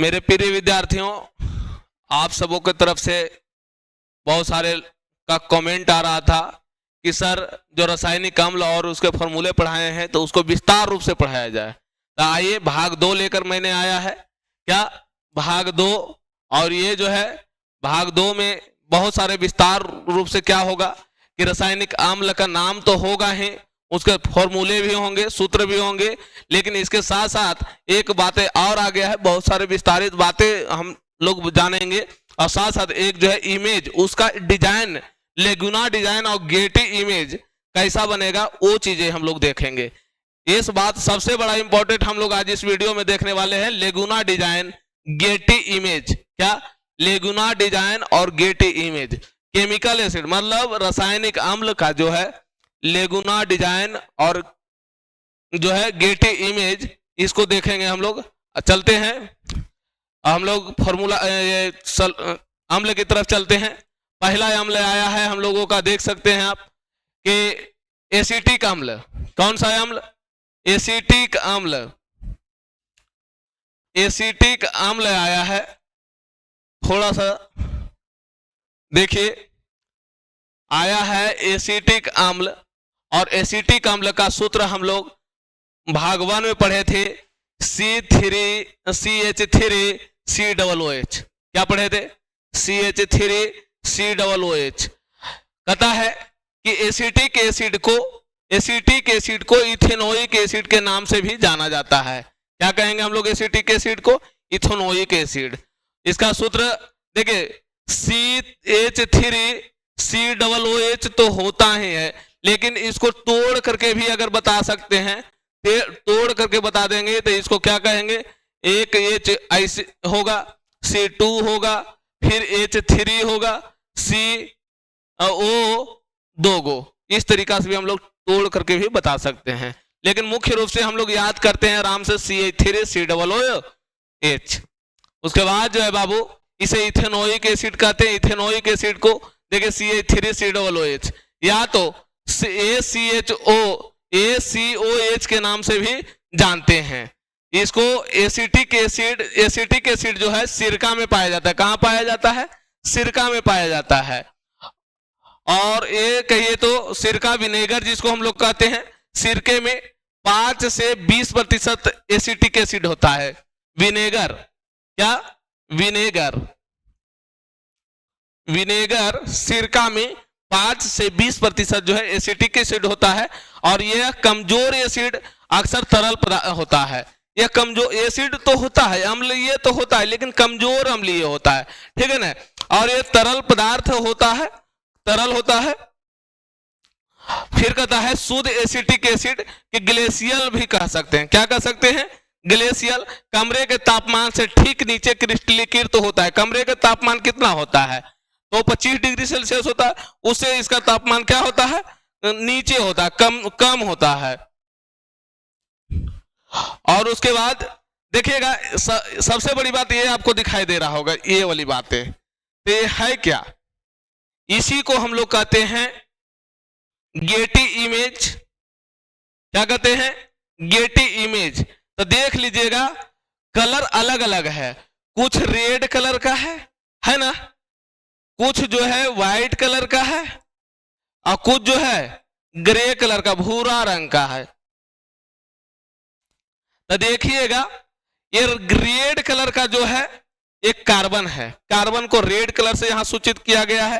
मेरे प्रिय विद्यार्थियों, आप सबों की तरफ से बहुत सारे का कमेंट आ रहा था कि सर जो रासायनिक अम्ल और उसके फॉर्मूले पढ़ाए हैं तो उसको विस्तार रूप से पढ़ाया जाए। तो आइए भाग 2 लेकर मैंने आया है। क्या भाग 2? और ये जो है भाग 2 में बहुत सारे विस्तार रूप से क्या होगा कि रासायनिक अम्ल का नाम तो होगा ही, उसके फॉर्मूले भी होंगे, सूत्र भी होंगे, लेकिन इसके साथ साथ एक बातें और आ गया है, बहुत सारे विस्तारित बातें हम लोग जानेंगे। और साथ साथ एक जो है इमेज, उसका डिजाइन, लेगुना डिजाइन और गेटी इमेज कैसा बनेगा वो चीजें हम लोग देखेंगे। इस बात सबसे बड़ा इंपॉर्टेंट हम लोग आज इस वीडियो में देखने वाले हैं, लेगुना डिजाइन गेटी इमेज। क्या? लेगुना डिजाइन और गेटी इमेज। केमिकल एसिड मतलब रासायनिक अम्ल का जो है लेगुना डिजाइन और जो है गेटी इमेज, इसको देखेंगे हम लोग। चलते हैं हम लोग फॉर्मूला अम्ल की तरफ चलते हैं। पहला अम्ल आया है हम लोगों का, देख सकते हैं आप कि एसिटिक अम्ल। कौन सा अम्ल? एसिटिक अम्ल। एसिटिक अम्ल आया है, थोड़ा सा देखिए, आया है एसिटिक अम्ल। और एसिटिक अम्ल का सूत्र हम लोग भाग 1 में पढ़े थे, CH3COOH। क्या पढ़े थे? CH3COOH। कहता है कि एसिटिक एसिड को इथेनोइक एसिड के नाम से भी जाना जाता है। क्या कहेंगे हम लोग एसिटिक एसिड को? Ethanoic acid. इसका सूत्र देखिए, CH3COOH तो होता ही है, लेकिन इसको तोड़ करके भी अगर बता सकते हैं, तोड़ करके बता देंगे तो इसको क्या कहेंगे? एक H ऐसे होगा, C2 होगा, फिर H3 होगा, CO 2 गो। इस तरीका से भी हम लोग तोड़ करके भी बता सकते हैं, लेकिन मुख्य रूप से हम लोग याद करते हैं आराम से CH3COOH। उसके बाद जो है बाबू, इसे इथेनोइक एसिड कहते हैं। इथेनोइक एसिड को देखिए CH3COOH, या तो ACOH के नाम से भी जानते हैं इसको। एसिटिक एसिड जो है सिरका में पाया जाता है। कहां पाया जाता है? सिरका में पाया जाता है। और ये कहिए तो सिरका विनेगर जिसको हम लोग कहते हैं, सिरके में 5 से 20% एसिटिक एसिड होता है। विनेगर, क्या? विनेगर सिरका में 5 से 20% जो है एसिटिक एसिड होता है। और यह कमजोर एसिड अक्सर तरल होता है। यह कमजोर एसिड तो होता है, अम्लीय तो होता है, लेकिन कमजोर अम्लीय होता है, ठीक है ना। और यह तरल पदार्थ होता है, तरल होता है। फिर कहता है शुद्ध एसिटिक एसिड कि ग्लेशियल भी कह सकते हैं। क्या कह सकते हैं? ग्लेशियल। कमरे के तापमान से ठीक नीचे क्रिस्टलीकृत होता है। कमरे का तापमान कितना होता है? तो 25 डिग्री सेल्सियस होता है। उससे इसका तापमान क्या होता है? नीचे होता है, कम होता है। और उसके बाद देखिएगा, सबसे बड़ी बात ये आपको दिखाई दे रहा होगा, ये वाली बातें तो ये है क्या? इसी को हम लोग कहते हैं गेटी इमेज। क्या कहते हैं? Getty image. तो देख लीजिएगा, कलर अलग अलग है। कुछ रेड कलर का है ना, कुछ जो है व्हाइट कलर का है, और कुछ जो है ग्रे कलर का, भूरा रंग का है। तो देखिएगा, ये रेड कलर का जो है एक कार्बन है। कार्बन को रेड कलर से यहां सूचित किया गया है,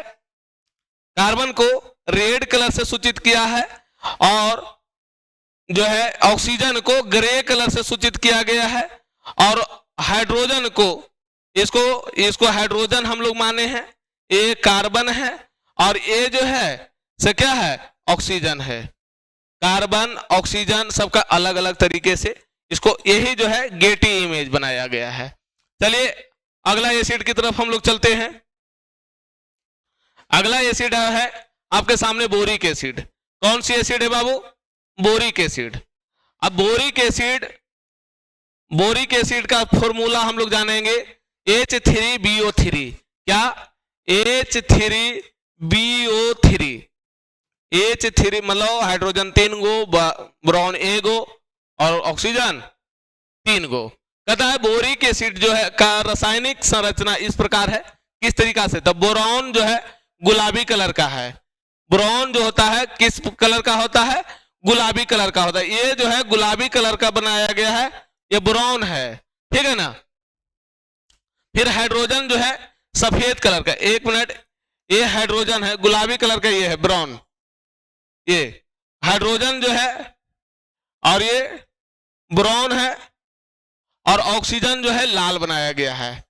कार्बन को रेड कलर से सूचित किया है। और जो है ऑक्सीजन को ग्रे कलर से सूचित किया गया है। और हाइड्रोजन को, इसको हाइड्रोजन हम लोग माने हैं, ये कार्बन है। और ये जो है से क्या है? ऑक्सीजन है। कार्बन ऑक्सीजन सबका अलग अलग तरीके से इसको, यही जो है गेटी इमेज बनाया गया है। चलिए अगला एसिड की तरफ हम लोग चलते हैं। अगला एसिड है आपके सामने बोरिक एसिड। कौन सी एसिड है बाबू? Boric acid. अब बोरिक एसिड का फॉर्मूला हम लोग जानेंगे, H3BO3। क्या? H3BO3। H3 मतलब हाइड्रोजन 3 गो, बोरॉन 1 गो और ऑक्सीजन 3 गो। कहता है बोरिक एसिड जो है का रासायनिक संरचना इस प्रकार है, किस तरीका से, तो बोरॉन जो है गुलाबी कलर का है, बोरॉन जो होता है किस कलर का होता है, गुलाबी कलर का होता है, ये जो है गुलाबी कलर का बनाया गया है, ये बोरॉन है, ठीक है ना। फिर हाइड्रोजन जो है सफेद कलर का, एक मिनट, ये हाइड्रोजन है गुलाबी कलर का, ये है ब्राउन, ये हाइड्रोजन जो है और ये ब्राउन है, और ऑक्सीजन जो है लाल बनाया गया है,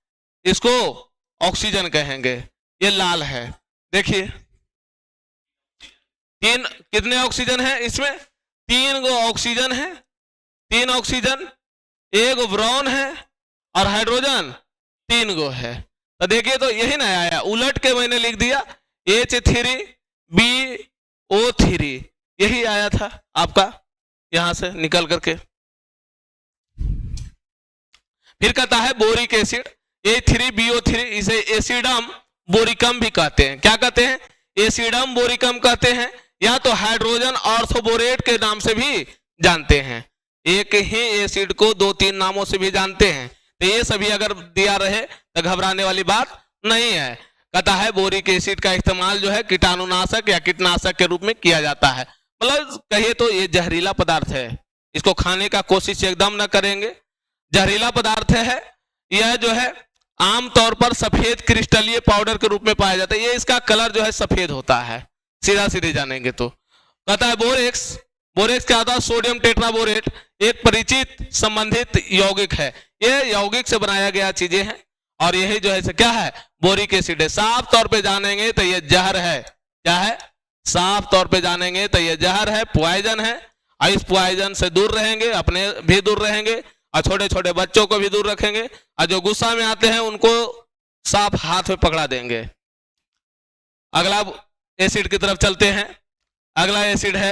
इसको ऑक्सीजन कहेंगे, ये लाल है। देखिए तीन, कितने ऑक्सीजन है इसमें, 3 गो ऑक्सीजन है, 3 ऑक्सीजन, 1 ब्राउन है और हाइड्रोजन 3 गो है। तो देखिए तो यही ना आया, उलट के मैंने लिख दिया H3BO3, यही आया था आपका यहां से निकल करके। फिर कहता है बोरिक एसिड A3BO3, इसे एसिडम बोरिकम भी कहते हैं, क्या कहते हैं, एसिडम बोरिकम कहते हैं, या तो हाइड्रोजन ऑर्थोबोरेट के नाम से भी जानते हैं, एक ही एसिड को 2-3 नामों से भी जानते हैं, तो ये सभी अगर दिया रहे तो घबराने वाली बात नहीं है। कहता है बोरिक एसिड का इस्तेमाल जो है कीटाणुनाशक या कीटनाशक के रूप में किया जाता है, मतलब कहिए तो ये जहरीला पदार्थ है, इसको खाने का कोशिश एकदम न करेंगे, जहरीला पदार्थ है, यह जो है आमतौर पर सफेद क्रिस्टलीय पाउडर के रूप में पाया जाता है, ये इसका कलर जो है सफेद होता है, सीधा सीधे जानेंगे तो। कहता है बोरेक्स, बोरेक्स क्या होता है, सोडियम टेट्राबोरेट, एक परिचित संबंधित यौगिक है, ये यौगिक से बनाया गया चीजें हैं, और यही जो है क्या है, बोरिक एसिड है। साफ तौर पे जानेंगे तो ये जहर है, क्या है, साफ तौर पे जानेंगे तो ये जहर है, पॉइजन है, और इस पॉइजन से दूर रहेंगे, अपने भी दूर रहेंगे, और छोटे छोटे बच्चों को भी दूर रखेंगे, और जो गुस्सा में आते हैं उनको साफ हाथ में पकड़ा देंगे। अगला एसिड की तरफ चलते हैं, अगला एसिड है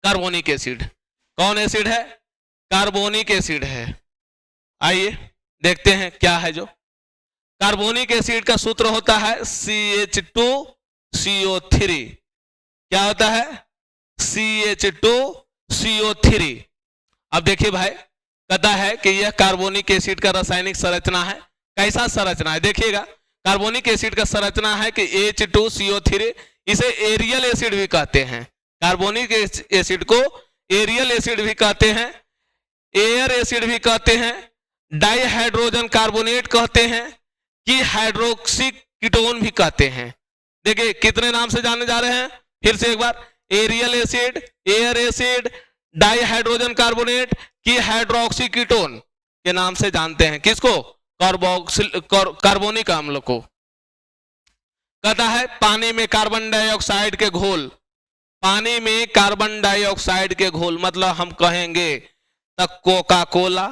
कार्बोनिक एसिड। कौन एसिड है, कार्बोनिक एसिड है। आइए देखते हैं क्या है जो कार्बोनिक एसिड का सूत्र होता है CH2CO3, क्या होता है, CH2CO3। अब देखिए भाई, कहता है कि यह कार्बोनिक एसिड का रासायनिक संरचना है, कैसा संरचना है, देखिएगा कार्बोनिक एसिड का संरचना है कि H2CO3, इसे एरियल एसिड भी कहते हैं, कार्बोनिक एसिड को एरियल एसिड भी कहते हैं, एयर एसिड भी कहते हैं, डाइहाइड्रोजन कार्बोनेट कहते हैं, कि हाइड्रोक्सी कीटोन भी कहते हैं। देखिए कितने नाम से जाने जा रहे हैं, फिर से एक बार, aerial acid, air acid, dihydrogen carbonate, की हाइड्रोक्सी कीटोन के नाम से जानते हैं, किसको, कार्बोनिक अम्ल को। कहता है पानी में कार्बन डाइऑक्साइड के घोल, पानी में कार्बन डाइऑक्साइड के घोल, मतलब हम कहेंगे तक कोका कोला,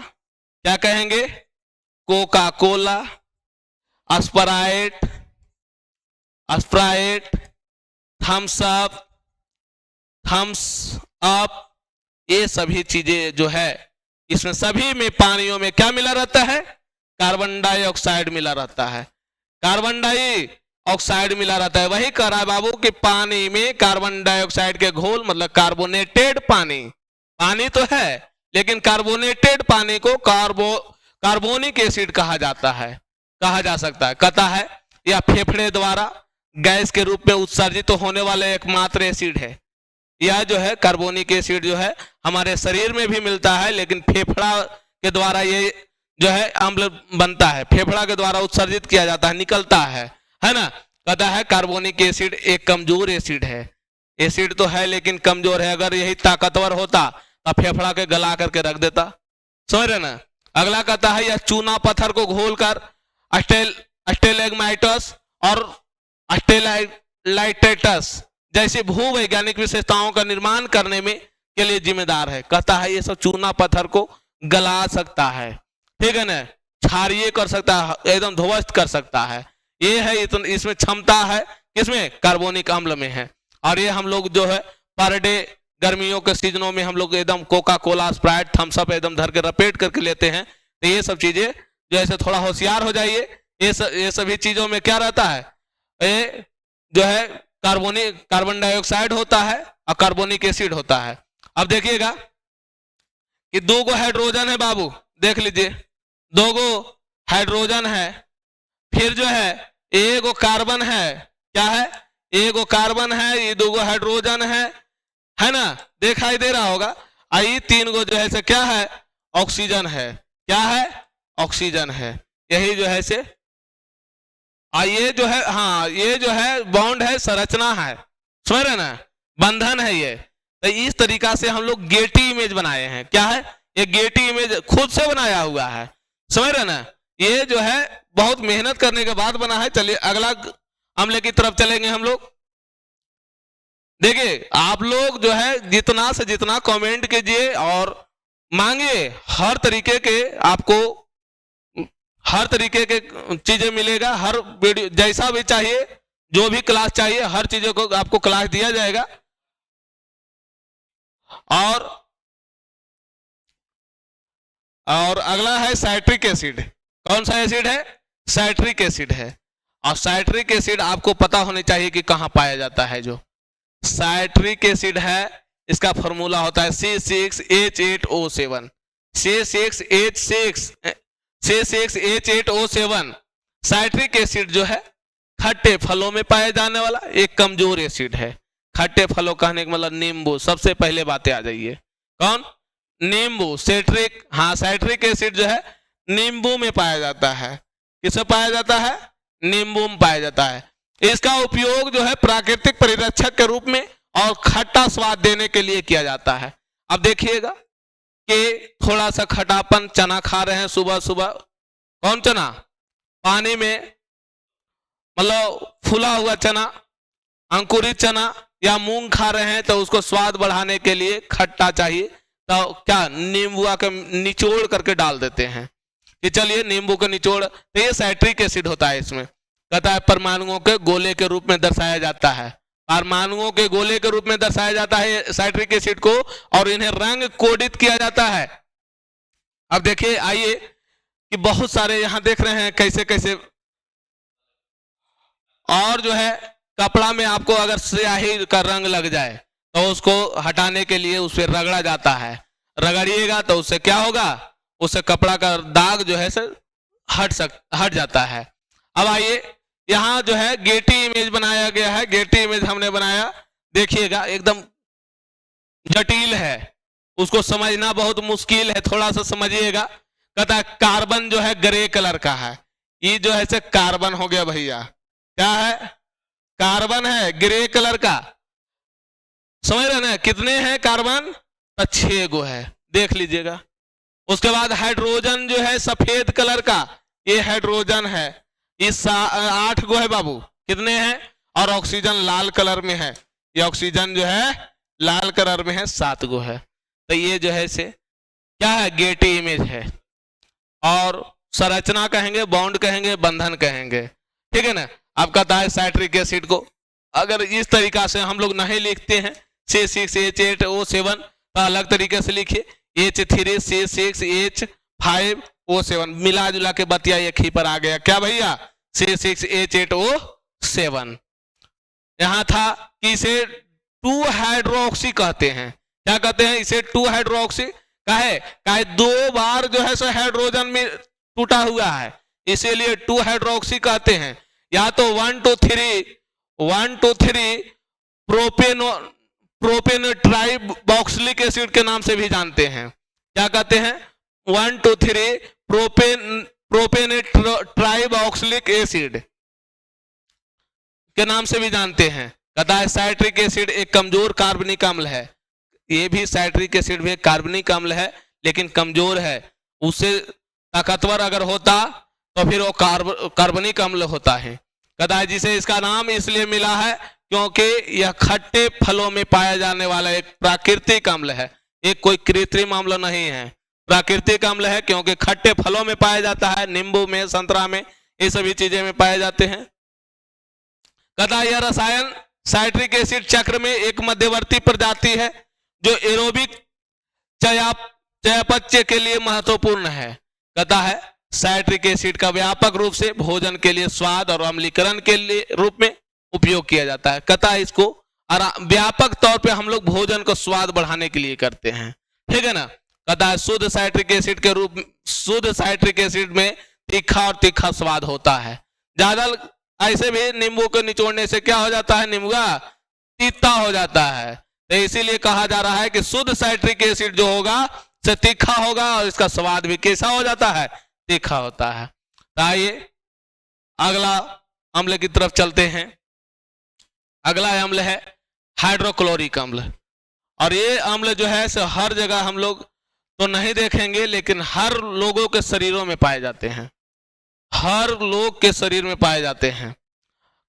क्या कहेंगे, Coca Cola, Sprite, Sprite, Thums Up, ये सभी चीजें जो है इसमें सभी में पानियों में क्या मिला रहता है, कार्बन डाइऑक्साइड मिला रहता है, कार्बन डाइऑक्साइड मिला रहता है। वही कह रहा है बाबू कि पानी में कार्बन डाइऑक्साइड के घोल, मतलब कार्बोनेटेड पानी, पानी तो है लेकिन कार्बोनेटेड पानी को कार्बोनिक एसिड कहा जाता है, कहा जा सकता है। कहता है यह फेफड़े द्वारा गैस के रूप में उत्सर्जित तो होने वाले एकमात्र एसिड है। यह जो है कार्बोनिक एसिड जो है हमारे शरीर में भी मिलता है, लेकिन फेफड़ा के द्वारा ये जो है अम्ल बनता है, फेफड़ा के द्वारा उत्सर्जित किया जाता है, निकलता है ना। कहता है कार्बोनिक एसिड एक कमजोर एसिड है, एसिड तो है लेकिन कमजोर है, अगर यही ताकतवर होता तो फेफड़ा के गला करके रख देता, समझ रहे ना। अगला कहता है यह चूना पत्थर को घोलकर स्टेलेग्माइटस और स्टेलाइटेटस जैसे भूवैज्ञानिक विशेषताओं का निर्माण करने में के लिए जिम्मेदार है। कहता है ये सब चूना पत्थर को गला सकता है, ठीक है ना, क्षारीय कर सकता है, एकदम ध्वस्त कर सकता है, ये है इसमें क्षमता है, किसमें, कार्बोनिक अम्ल में है। और ये हम लोग जो है पर डे गर्मियों के सीजनों में हम लोग एकदम Coca Cola, Sprite, Thums Up एकदम धर के रपेट करके लेते हैं। तो ये सब चीजें जो ऐसे थोड़ा होशियार हो जाइए, ये सभी चीजों में क्या रहता है, ये जो है कार्बन डाइऑक्साइड होता है और कार्बोनिक एसिड होता है। अब देखिएगा कि 2 हाइड्रोजन है बाबू, देख लीजिए, 2 गो हाइड्रोजन है, फिर जो है एक गो कार्बन है, क्या है, एक गो कार्बन है, ये 2 गो हाइड्रोजन है ना, दिखाई दे रहा होगा। आई 3 गो जो है से क्या है, ऑक्सीजन है, क्या है, ऑक्सीजन है। यही जो है से ये जो है, हाँ ये जो है बॉन्ड है, संरचना है, समझ रहे ना, बंधन है ये। तो इस तरीका से हम लोग गेटी इमेज बनाए हैं, क्या है, ये गेटी इमेज खुद से बनाया हुआ है, समझ रहे ना। ये जो है बहुत मेहनत करने के बाद बना है। चलिए अगला अम्ल की तरफ चलेंगे हम लोग। देखिए आप लोग जो है जितना से जितना कमेंट कीजिए और मांगिए, हर तरीके के आपको हर तरीके के चीजें मिलेगा, हर वीडियो जैसा भी चाहिए, जो भी क्लास चाहिए, हर चीजों को आपको क्लास दिया जाएगा। और अगला है साइट्रिक एसिड। कौन सा एसिड है, साइट्रिक एसिड है। और साइट्रिक एसिड आपको पता होनी चाहिए कि कहां पाया जाता है। जो साइट्रिक एसिड है इसका फॉर्मूला होता है C6H8O7, C6H8O7। साइट्रिक एसिड जो है खट्टे फलों में पाया जाने वाला एक कमजोर एसिड है। खट्टे फलों कहने का मतलब नींबू, सबसे पहले बातें आ जाइए, कौन, नींबू। साइट्रिक, हाँ साइट्रिक एसिड जो है नींबू में पाया जाता है। किसमें पाया जाता है, नींबू में पाया जाता है। इसका उपयोग जो है प्राकृतिक परिरक्षक के रूप में और खट्टा स्वाद देने के लिए किया जाता है। अब देखिएगा कि थोड़ा सा खटापन, चना खा रहे हैं सुबह सुबह, कौन चना, पानी में मतलब फूला हुआ चना, अंकुरित चना या मूंग खा रहे हैं, तो उसको स्वाद बढ़ाने के लिए खट्टा चाहिए, तो क्या नींबू के निचोड़ करके डाल देते हैं कि चलिए नींबू का निचोड़। तो ये साइट्रिक एसिड होता है। इसमें कहता है परमाणुओं के गोले के रूप में दर्शाया जाता है, परमाणुओं के गोले के रूप में दर्शाया जाता है साइट्रिक एसिड को, और इन्हें रंग कोडित किया जाता है। अब देखिए आइए कि बहुत सारे यहां देख रहे हैं कैसे कैसे, और जो है कपड़ा में आपको अगर स्याही का रंग लग जाए तो उसको हटाने के लिए उस पर रगड़ा जाता है, रगड़िएगा तो उससे क्या होगा, उससे कपड़ा का दाग जो है सर हट जाता है। अब आइए यहां जो है गेटी इमेज बनाया गया है। गेटी इमेज हमने बनाया, देखिएगा एकदम जटिल है, उसको समझना बहुत मुश्किल है, थोड़ा सा समझिएगा। कहता है कार्बन जो है ग्रे कलर का है, ये जो है से कार्बन हो गया भैया, क्या है, कार्बन है ग्रे कलर का, समझ रहे ना। कितने हैं कार्बन, 6 गो है, देख लीजिएगा। उसके बाद हाइड्रोजन जो है सफेद कलर का, ये हाइड्रोजन है, इस 8 गो है बाबू, कितने हैं। और ऑक्सीजन लाल कलर में है, ये ऑक्सीजन जो है लाल कलर में है, 7 गो है। तो ये जो है से क्या है, गेटी इमेज है। और संरचना कहेंगे, बॉन्ड कहेंगे, बंधन कहेंगे, ठीक है ना। अब कहता है साइट्रिक एसिड को अगर इस तरीका से हम लोग नहीं लिखते हैं C6H8O7, तो अलग तरीके से लिखिए H3C6H5O7, मिला जुला के बतिया एक ही पर आ गया, क्या भैया, C6H8O7। यहां था कि इसे 2 हाइड्रोक्सी कहते हैं, क्या कहते हैं, इसे 2 हाइड्रोक्सी काहे 2 बार जो है सो हाइड्रोजन में टूटा हुआ है, इसीलिए 2 हाइड्रोक्सी कहते हैं। या तो 1 2 3 प्रोपेन ट्राइबॉक्सिलिक एसिड के नाम से भी जानते हैं, क्या कहते हैं, 1 2 3 प्रोपेन ट्राइबॉक्सिलिक एसिड के नाम से भी जानते हैं। कहता है साइट्रिक एसिड एक कमजोर कार्बनिक अम्ल है, ये भी साइट्रिक एसिड भी एक कार्बनिक अम्ल है लेकिन कमजोर है, उससे ताकतवर अगर होता तो फिर वो कार्बनिक अम्ल होता है। कहता है जिसे इसका नाम इसलिए मिला है क्योंकि यह खट्टे फलों में पाया जाने वाला एक प्राकृतिक अम्ल है, एक कोई कृत्रिम अम्ल नहीं है, प्राकृतिक अम्ल है क्योंकि खट्टे फलों में पाया जाता है, नींबू में, संतरा में, ये सभी चीजें में पाए जाते हैं। कहता है यह रसायन साइट्रिक एसिड चक्र में एक मध्यवर्ती प्रजाति है जो एरोबिक चयापचय के लिए महत्वपूर्ण है। कहता है साइट्रिक एसिड का व्यापक रूप से भोजन के लिए स्वाद और अम्लीकरण के लिए रूप में उपयोग किया जाता है। कहता है इसको व्यापक तौर पे हम लोग भोजन को स्वाद बढ़ाने के लिए करते हैं, ठीक है ना। कहता है शुद्ध साइट्रिक एसिड के रूप में, शुद्ध साइट्रिक एसिड में तीखा और तीखा स्वाद होता है। ज्यादा ऐसे भी नींबू को निचोड़ने से क्या हो जाता है, नींबू तीता हो जाता है। तो इसीलिए कहा जा रहा है कि शुद्ध साइट्रिक एसिड जो होगा से तीखा होगा और इसका स्वाद भी कैसा हो जाता है, तीखा होता है। तो आइए अगला अम्ल की तरफ चलते हैं। अगला अम्ल है हाइड्रोक्लोरिक अम्ल। और ये अम्ल जो है सो हर जगह हम लोग तो नहीं देखेंगे, लेकिन हर लोगों के शरीरों में पाए जाते हैं, हर लोग के शरीर में पाए जाते हैं।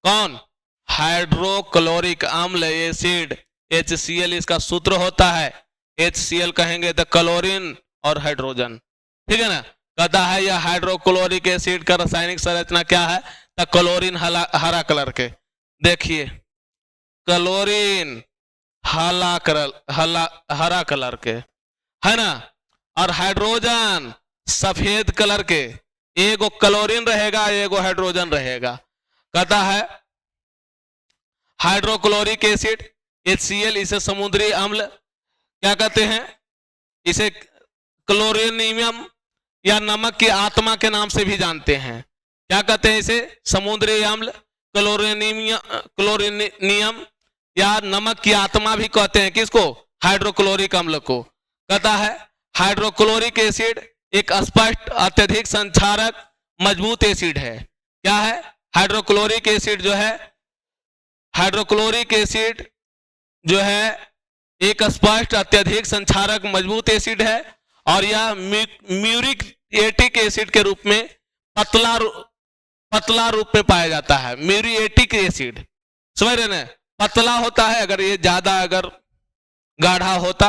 कौन? हाइड्रोक्लोरिक अम्ल एसिड, HCl इसका सूत्र होता है। HCl कहेंगे तो क्लोरीन और हाइड्रोजन, ठीक है ना। कहता है यह हाइड्रोक्लोरिक एसिड का रासायनिक संरचना क्या है, तो क्लोरीन हरा कलर के, देखिए क्लोरीन हरा कलर के, है ना। और हाइड्रोजन सफेद कलर के, एगो क्लोरीन रहेगा एगो हाइड्रोजन रहेगा। कहता है हाइड्रोक्लोरिक एसिड HCl, इसे समुद्री अम्ल क्या कहते हैं, इसे क्लोरेनियम या नमक की आत्मा के नाम से भी जानते हैं। क्या कहते हैं इसे, समुद्री अम्ल, क्लोरेनियम या नमक की आत्मा भी कहते हैं। किसको? हाइड्रोक्लोरिक अम्ल को। कहता है हाइड्रोक्लोरिक एसिड एक स्पष्ट अत्यधिक संक्षारक मजबूत एसिड है। क्या है? हाइड्रोक्लोरिक एसिड जो है, हाइड्रोक्लोरिक एसिड जो है एक स्पष्ट अत्यधिक संक्षारक मजबूत एसिड है और यह म्यूरिएटिक एसिड के रूप में पतला रूप में पाया जाता है। म्यूरिएटिक एसिड समझ रहे ना, पतला होता है, अगर ये ज्यादा अगर गाढ़ा होता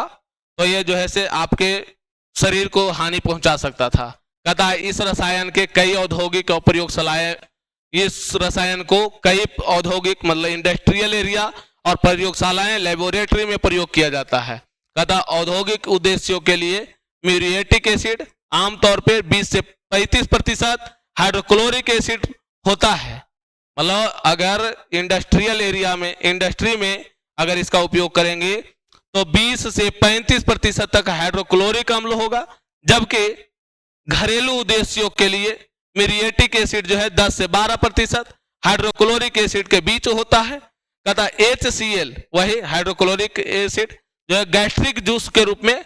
तो ये जो है से आपके शरीर को हानि पहुंचा सकता था। कहता है इस रसायन के कई औद्योगिक और प्रयोगशालाएं, इस रसायन को कई औद्योगिक मतलब इंडस्ट्रियल एरिया और प्रयोगशालाएं लेबोरेटरी में प्रयोग किया जाता है। कहता औद्योगिक उद्देश्यों के लिए म्यूरिएटिक एसिड आमतौर पर 20 से 35% हाइड्रोक्लोरिक एसिड होता है। मतलब अगर इंडस्ट्रियल एरिया में, इंडस्ट्री में अगर इसका उपयोग करेंगे तो 20 से 35% तक हाइड्रोक्लोरिक अम्ल होगा, जबकि घरेलू उद्देश्यों के लिए म्यूरिएटिक एसिड जो है 10 से 12% हाइड्रोक्लोरिक एसिड के बीच होता है। कहता HCl वही हाइड्रोक्लोरिक एसिड जो है गैस्ट्रिक जूस के रूप में,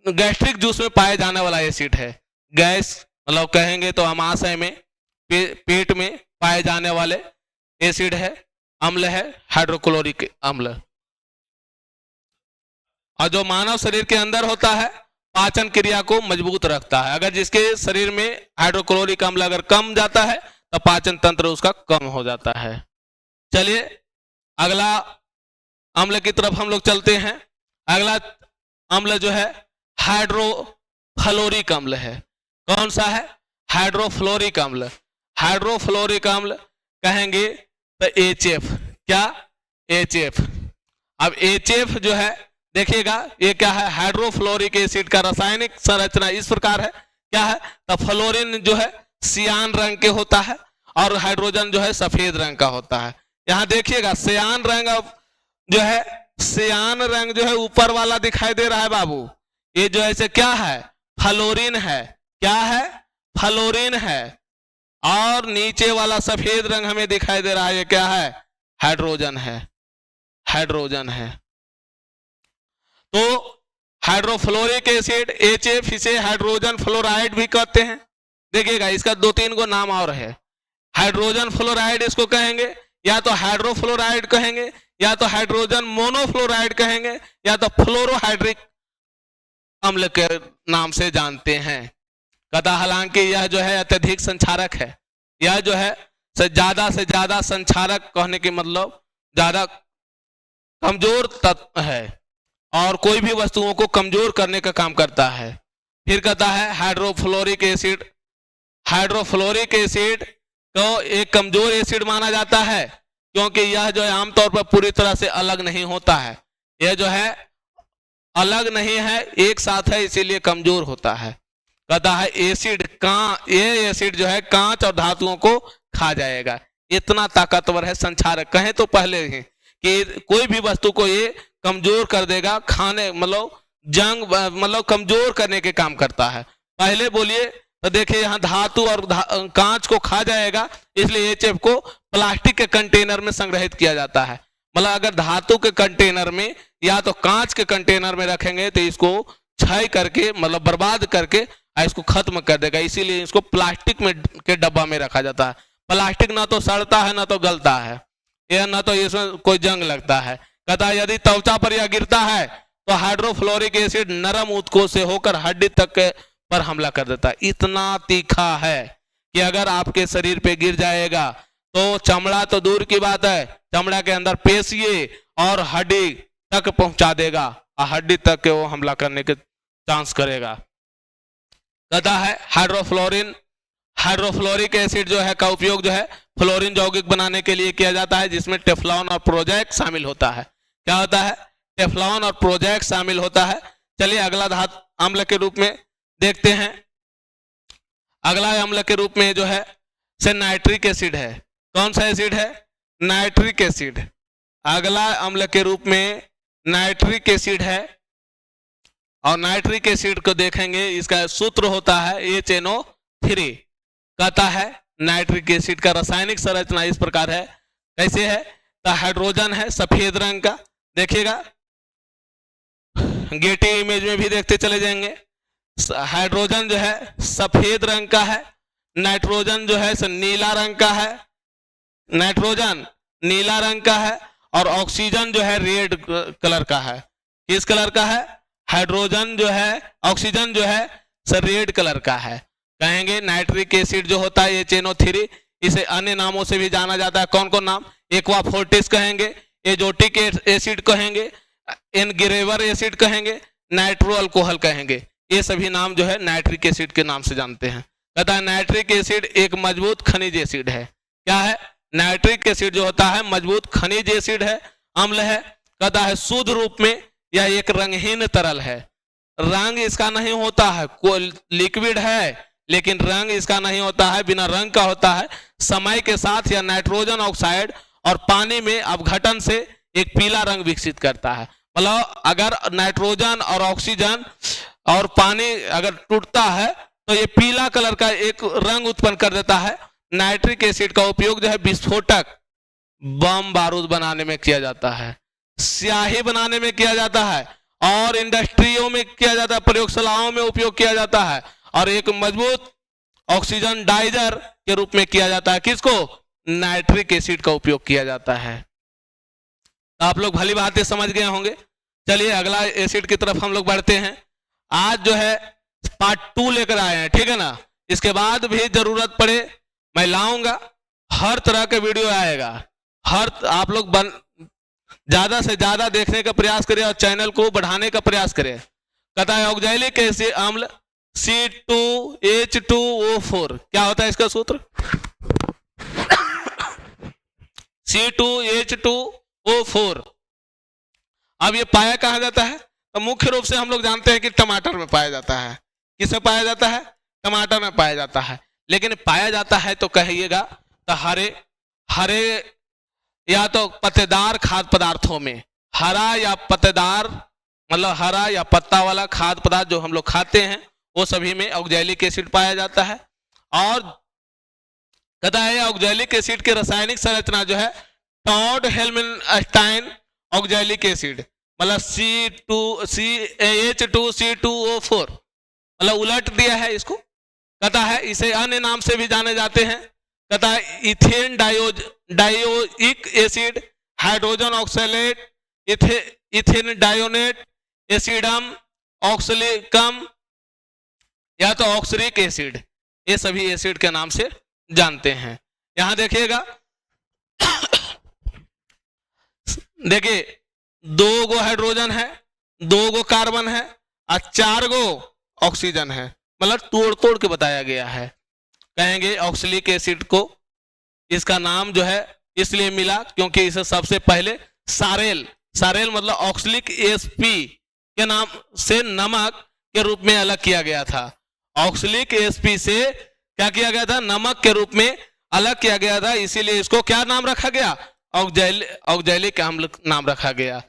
गैस्ट्रिक जूस में पाए जाने वाला एसिड है। गैस मतलब कहेंगे तो आमाशय में, पेट में पाए जाने वाले एसिड है, अम्ल है हाइड्रोक्लोरिक अम्ल। और जो मानव शरीर के अंदर होता है पाचन क्रिया को मजबूत रखता है। अगर जिसके शरीर में हाइड्रोक्लोरिक अम्ल अगर कम जाता है तो पाचन तंत्र उसका कम हो जाता है। चलिए अगला अम्ल की तरफ हम लोग चलते हैं। अगला अम्ल जो है हाइड्रोफ्लोरिक अम्ल है। कौन सा है? हाइड्रोफ्लोरिक अम्ल। हाइड्रोफ्लोरिक अम्ल कहेंगे तो HF। क्या? HF। अब HF जो है देखिएगा ये क्या है, हाइड्रोफ्लोरिक एसिड का रासायनिक संरचना इस प्रकार है। क्या है? तो फ्लोरीन जो है सियान रंग के होता है और हाइड्रोजन जो है सफेद रंग का होता है। यहाँ देखिएगा सियान रंग जो है, सियान रंग जो है ऊपर वाला दिखाई दे रहा है बाबू, ये जो है क्या है? फ्लोरीन है। क्या है? फ्लोरीन है। और नीचे वाला सफेद रंग हमें दिखाई दे रहा है, ये क्या है? हाइड्रोजन है। हाइड्रोजन है। तो हाइड्रोफ्लोरिक एसिड HF, इसे हाइड्रोजन फ्लोराइड भी कहते हैं। देखिएगा इसका 2-3 गो नाम और है। हाइड्रोजन फ्लोराइड इसको कहेंगे, या तो हाइड्रोफ्लोराइड कहेंगे, या तो हाइड्रोजन मोनोफ्लोराइड कहेंगे, या तो फ्लोरोहाइड्रिक अम्ल के नाम से जानते हैं। कहता हालांकि यह जो है अत्यधिक संक्षारक है। यह जो है से ज्यादा संक्षारक कहने के मतलब ज्यादा कमजोर तत्व है और कोई भी वस्तुओं को कमजोर करने का काम करता है। फिर कहता है हाइड्रोफ्लोरिक एसिड। हाइड्रोफ्लोरिक एसिड को एक कमजोर एसिड माना जाता है क्योंकि यह जो है आमतौर पर पूरी तरह से अलग नहीं होता है। यह जो है अलग नहीं है, एक साथ है, इसीलिए कमजोर होता है। कहता है एसिड ये एसिड जो है कांच और धातुओं को खा जाएगा, इतना ताकतवर है संक्षारक। कहें तो पहले ही कि कोई भी वस्तु को ये कमजोर कर देगा, खाने मतलब जंग मतलब कमजोर करने के काम करता है। पहले बोलिए तो देखिए यहाँ धातु और कांच को खा जाएगा, इसलिए HF को प्लास्टिक के कंटेनर में संग्रहित किया जाता है। मतलब अगर धातु के कंटेनर में या तो कांच के कंटेनर में रखेंगे तो इसको क्षय करके मतलब बर्बाद करके इसको खत्म कर देगा, इसीलिए इसको प्लास्टिक में के डब्बा में रखा जाता है। प्लास्टिक ना तो सड़ता है ना तो गलता है, या ना तो इसमें कोई जंग लगता है। कहता है यदि त्वचा पर यह गिरता है तो हाइड्रोफ्लोरिक एसिड नरम ऊतकों से होकर हड्डी तक पर हमला कर देता है। इतना तीखा है कि अगर आपके शरीर पे गिर जाएगा तो चमड़ा तो दूर की बात है, चमड़ा के अंदर पेशिये और हड्डी तक पहुंचा देगा और हड्डी तक के वो हमला करने के चांस करेगा। कहता है हाइड्रोफ्लोरिक एसिड जो है का उपयोग जो है फ्लोरीन यौगिक बनाने के लिए किया जाता है, जिसमें टेफ्लॉन और प्रोजेक्ट शामिल होता है। क्या होता है? टेफ्लॉन और प्रोजेक्ट शामिल होता है। चलिए अगला धातु अम्ल के रूप में देखते हैं। अगला अम्ल के रूप में जो है से नाइट्रिक एसिड है। कौन सा एसिड है? Nitric acid. अगला अम्ल के रूप में नाइट्रिक एसिड है, और नाइट्रिक एसिड को देखेंगे, इसका सूत्र होता है HNO3। कहता है नाइट्रिक एसिड का रासायनिक संरचना इस प्रकार है। कैसे है? तो हाइड्रोजन है सफेद रंग का, देखिएगा गेटी इमेज में भी देखते चले जाएंगे। हाइड्रोजन जो है सफेद रंग का है, नाइट्रोजन जो है नीला रंग का है, नाइट्रोजन नीला रंग का है, और ऑक्सीजन जो है रेड कलर का है। किस कलर का है? हाइड्रोजन जो है, ऑक्सीजन जो है सर रेड कलर का है। कहेंगे नाइट्रिक एसिड जो होता है HNO3, इसे अन्य नामों से भी जाना जाता है। कौन कौन नाम? एक्वाफोर्टिस कहेंगे, एजोटिक एसिड कहेंगे, एनग्रेवर एसिड कहेंगे, नाइट्रो अल्कोहल कहेंगे। ये सभी नाम जो है नाइट्रिक एसिड के नाम से जानते हैं। कहता है नाइट्रिक एसिड एक मजबूत खनिज एसिड है। क्या है? नाइट्रिक एसिड जो होता है मजबूत खनिज एसिड है, अम्ल है। कहता है शुद्ध रूप में यह एक रंगहीन तरल है। रंग इसका नहीं होता है, कोई लिक्विड है लेकिन रंग इसका नहीं होता है, बिना रंग का होता है। समय के साथ यह नाइट्रोजन ऑक्साइड और पानी में अपघटन से एक पीला रंग विकसित करता है। मतलब अगर नाइट्रोजन और ऑक्सीजन और पानी अगर टूटता है तो ये पीला कलर का एक रंग उत्पन्न कर देता है। नाइट्रिक एसिड का उपयोग जो है विस्फोटक, बम बारूद बनाने में किया जाता है, स्याही बनाने में किया जाता है, और इंडस्ट्रियों में किया जाता है, प्रयोगशालाओं में उपयोग किया जाता है, और एक मजबूत ऑक्सीजन डाइजर के रूप में किया जाता है। किसको? नाइट्रिक एसिड का उपयोग किया जाता है। तो आप लोग भली बातें समझ गए होंगे। चलिए अगला एसिड की तरफ हम लोग बढ़ते हैं। आज जो है पार्ट 2 लेकर आए हैं, ठीक है ना। इसके बाद भी जरूरत पड़े मैं लाऊंगा, हर तरह का वीडियो आएगा। आप लोग ज्यादा से ज्यादा देखने का प्रयास करें और चैनल को बढ़ाने का प्रयास करें। कहता है ऑक्सैलिक एसिड अम्ल C2H2O4। क्या होता है इसका सूत्र? C2H2O4। अब ये पाया कहाँ जाता है? तो मुख्य रूप से हम लोग जानते हैं कि टमाटर में पाया जाता है। किसमें पाया जाता है? टमाटर में पाया जाता है। लेकिन पाया जाता है तो कहिएगा तो हरे या तो पत्तेदार खाद्य पदार्थों में, हरा या पत्तेदार मतलब हरा या पत्ता वाला खाद्य पदार्थ जो हम लोग खाते हैं वो सभी में ऑक्सैलिक एसिड पाया जाता है। और कहता है ऑक्सैलिक एसिड की रासायनिक संरचना जो है टॉड हेल्मनस्टाइन ऑक्सैलिक एसिड मतलब H2C2O4 मतलब उलट दिया है इसको। कहता है इसे अन्य नाम से भी जाने जाते हैं। कहता है ethane dioic acid, hydrogen oxalate, ethane dionate acidum, oxalicum या तो ऑक्सरिक एसिड, ये सभी एसिड के नाम से जानते हैं। यहां देखिएगा देखिए 2 गो हाइड्रोजन है, 2 गो कार्बन है और 4 गो ऑक्सीजन है। मतलब तोड़ तोड़ के बताया गया है। कहेंगे ऑक्सलिक एसिड को इसका नाम जो है इसलिए मिला क्योंकि इसे सबसे पहले सारेल मतलब ऑक्सलिक एसपी के नाम से नमक के रूप में अलग किया गया था। ऑक्सलिक एसपी से क्या किया गया था? नमक के रूप में अलग किया गया था, इसीलिए इसको क्या नाम रखा गया? ऑक्सैलिक अम्ल नाम रखा गया।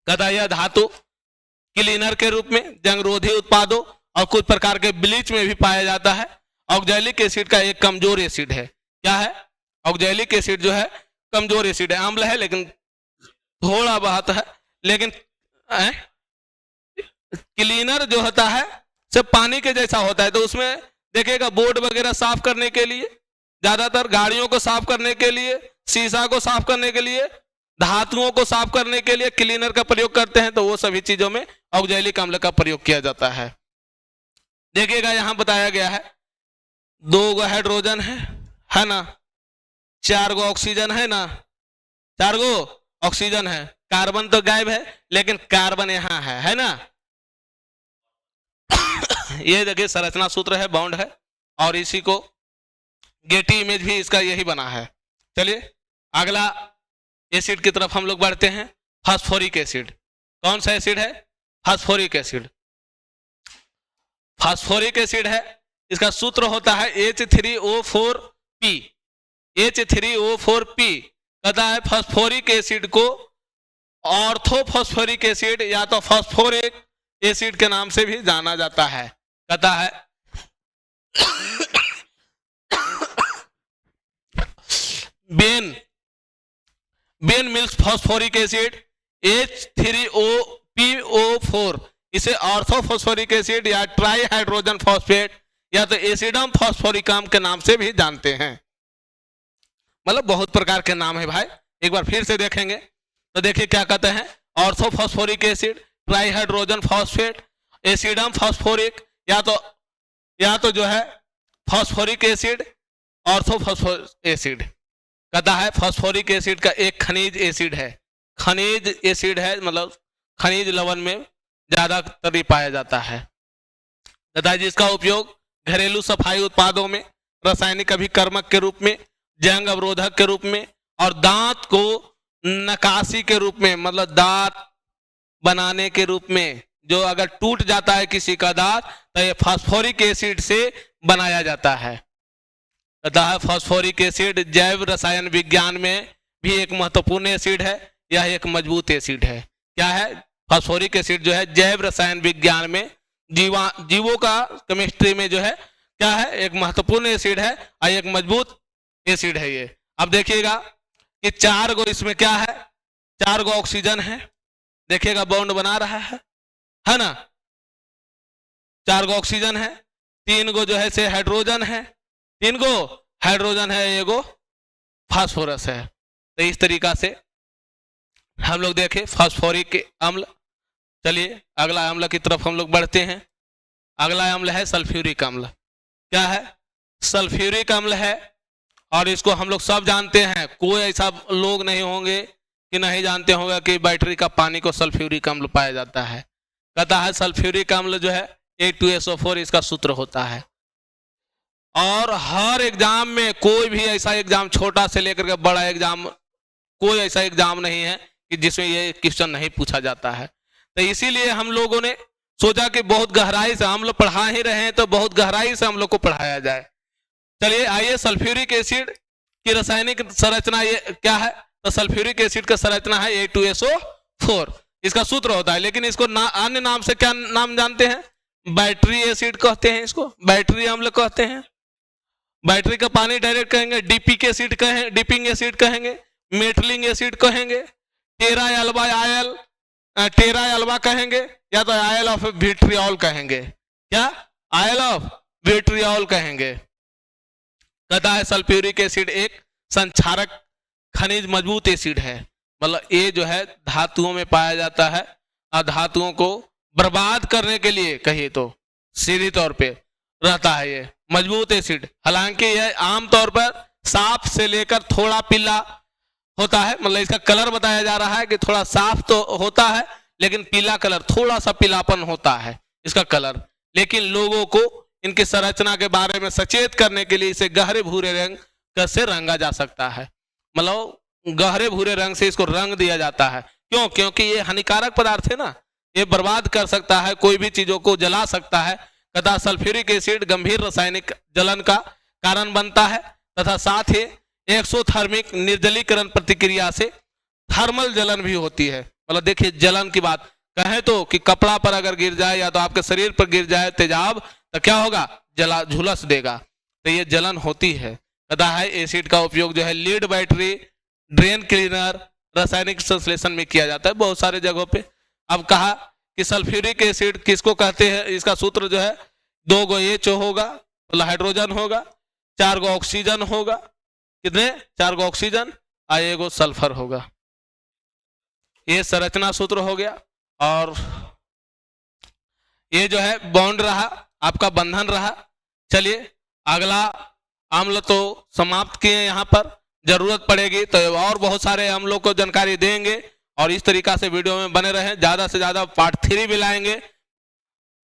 कहता यह धातु क्लीनर के रूप में, जंगरोधी उत्पादों और कुछ प्रकार के ब्लीच में भी पाया जाता है। ऑक्जेलिक एसिड का एक कमजोर एसिड है। क्या है? ऑक्जेलिक एसिड जो है कमजोर एसिड है, अम्ल है लेकिन थोड़ा बहुत है, लेकिन क्लीनर जो होता है सब पानी के जैसा होता है। तो उसमें देखिएगा बोर्ड वगैरह साफ करने के लिए, ज्यादातर गाड़ियों को साफ करने के लिए, शीशा को साफ करने के लिए, धातुओं को साफ करने के लिए क्लीनर का प्रयोग करते हैं। तो वो सभी चीजों में ऑक्जेलिक अम्ल का प्रयोग किया जाता है। देखिएगा यहां बताया गया है 2 गो हाइड्रोजन है ना, 4 गो ऑक्सीजन है ना, 4 गो ऑक्सीजन है, कार्बन तो गायब है लेकिन कार्बन यहां है ना। ये देखिए संरचना सूत्र है, बॉन्ड है, और इसी को गेटी इमेज भी इसका यही बना है। चलिए अगला एसिड की तरफ हम लोग बढ़ते हैं, फास्फोरिक एसिड। कौन सा एसिड है? Phosphoric acid. फास्फोरिक एसिड है, इसका सूत्र होता है H3O4P। H3O4P कहता है फास्फोरिक एसिड को ऑर्थोफॉस्फोरिक एसिड या तो फास्फोरिक एसिड के नाम से भी जाना जाता है। कहता है Ben mills phosphoric acid H3PO4, इसे ऑर्थोफॉस्फोरिक एसिड या ट्राई हाइड्रोजन फॉस्फेट या तो एसिडम फॉस्फोरिकम के नाम से भी जानते हैं। मतलब बहुत प्रकार के नाम है भाई, एक बार फिर से देखेंगे तो देखिए क्या कहते हैं, orthophosphoric acid, try hydrogen phosphate, एसिडम phosphoric या तो जो है फॉस्फोरिक एसिड, ऑर्थोफॉस्फोरिक एसिड। कहता है फास्फोरिक एसिड का एक खनिज एसिड है, खनिज एसिड है, मतलब खनिज लवण में ज्यादातर पाया जाता है। कहता है जिसका उपयोग घरेलू सफाई उत्पादों में, रासायनिक अभिकर्मक के रूप में, जंग अवरोधक के रूप में, और दांत को नकासी के रूप में, मतलब दांत बनाने के रूप में, जो अगर टूट जाता है किसी का दांत तो ये फास्फोरिक एसिड से बनाया जाता है। कहता है फास्फोरिक एसिड जैव रसायन विज्ञान में भी एक महत्वपूर्ण एसिड है, यह एक मजबूत एसिड है। क्या है? फास्फोरिक एसिड जो है जैव रसायन विज्ञान में, जीवों का केमिस्ट्री में जो है क्या है, एक महत्वपूर्ण एसिड है और एक मजबूत एसिड है ये। अब देखिएगा कि 4 गो इसमें क्या है, 4 गो ऑक्सीजन है, देखिएगा बॉन्ड बना रहा है ना, 4 गो ऑक्सीजन है, 3 गो जो है से हाइड्रोजन है, 3 गो हाइड्रोजन है, एगो फास्फोरस है। तो इस तरीका से हम लोग देखें फास्फोरिक अम्ल। चलिए अगला अम्ल की तरफ हम लोग बढ़ते हैं। अगला अम्ल है सल्फ्यूरिक अम्ल। क्या है? सल्फ्यूरिक अम्ल है, और इसको हम लोग सब जानते हैं, कोई ऐसा लोग नहीं होंगे कि नहीं जानते होंगे कि बैटरी का पानी को सल्फ्यूरिक अम्ल पाया जाता है। कहता है सल्फ्यूरिक अम्ल जो है H2SO4 इसका सूत्र होता है। और हर एग्जाम में कोई भी ऐसा एग्जाम, छोटा से लेकर के बड़ा एग्जाम, कोई ऐसा एग्जाम नहीं है कि जिसमें ये क्वेश्चन नहीं पूछा जाता है। तो इसीलिए हम लोगों ने सोचा कि बहुत गहराई से, हम लोग पढ़ा ही रहे हैं तो बहुत गहराई से हम लोग को पढ़ाया जाए। चलिए आइए, सल्फ्यूरिक एसिड की रासायनिक संरचना ये क्या है? तो सल्फ्यूरिक एसिड का संरचना है H2SO4, इसका सूत्र होता है। लेकिन इसको अन्य नाम से क्या नाम जानते हैं? बैटरी एसिड कहते हैं, इसको बैटरी अम्ल कहते हैं। बैटरी का पानी डायरेक्ट कहेंगे, डिपिक एसिड कहेंगे, डिपिंग एसिड कहेंगे, मेटलिंग एसिड कहेंगे, टेरा एल्बा कहेंगे, या तो आयल ऑफ विट्रियोल कहेंगे। क्या? आयल ऑफ विट्रियोल कहेंगे। कहता है सल्फ्यूरिक एसिड एक संक्षारक खनिज मजबूत एसिड है, मतलब ये जो है धातुओं में पाया जाता है, और धातुओं को बर्बाद करने के लिए कहिए तो सीधी तौर पे रहता है ये मजबूत एसिड। हालांकि यह आमतौर पर साफ से लेकर थोड़ा पीला होता है, मतलब इसका कलर बताया जा रहा है कि थोड़ा साफ तो होता है लेकिन पीला कलर, थोड़ा सा पीलापन होता है इसका कलर। लेकिन लोगों को इनकी संरचना के बारे में सचेत करने के लिए इसे गहरे भूरे रंग से रंगा जा सकता है, मतलब गहरे भूरे रंग से इसको रंग दिया जाता है। क्यों? क्योंकि ये हानिकारक पदार्थ है ना, ये बर्बाद कर सकता है, कोई भी चीजों को जला सकता है। तथा सल्फ्यूरिक एसिड गंभीर रासायनिक जलन का कारण बनता है, तथा साथ ही एक्सोथर्मिक निर्जलीकरण प्रतिक्रिया से थर्मल जलन भी होती है। मतलब देखिए जलन की बात कहें तो कि कपड़ा पर अगर गिर जाए या तो आपके शरीर पर गिर जाए तेजाब तो क्या होगा, जला झुलस देगा, तो ये जलन होती है। डाई एसिड का उपयोग जो है लीड बैटरी, ड्रेन क्लीनर, रासायनिक संश्लेषण में किया जाता है बहुत सारे जगहों पे। अब कहा कि सल्फ्यूरिक एसिड किसको कहते हैं, इसका सूत्र जो है 2 गो H होगा, मतलब हाइड्रोजन होगा, 4 गो ऑक्सीजन होगा, कितने 4 गो ऑक्सीजन और 1 गो सल्फर होगा। ये संरचना सूत्र हो गया। और ये जो है बॉन्ड रहा, आपका बंधन रहा। चलिए अगला अम्ल तो समाप्त किए, यहाँ पर जरूरत पड़ेगी तो और बहुत सारे हम लोग को जानकारी देंगे और इस तरीका से वीडियो में बने रहें। ज्यादा से ज्यादा पार्ट 3 भी लाएंगे,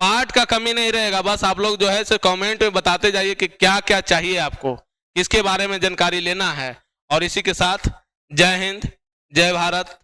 पार्ट का कमी नहीं रहेगा। बस आप लोग जो है इसे कमेंट में बताते जाइए कि क्या क्या चाहिए आपको, किसके बारे में जानकारी लेना है। और इसी के साथ जय हिंद, जय भारत,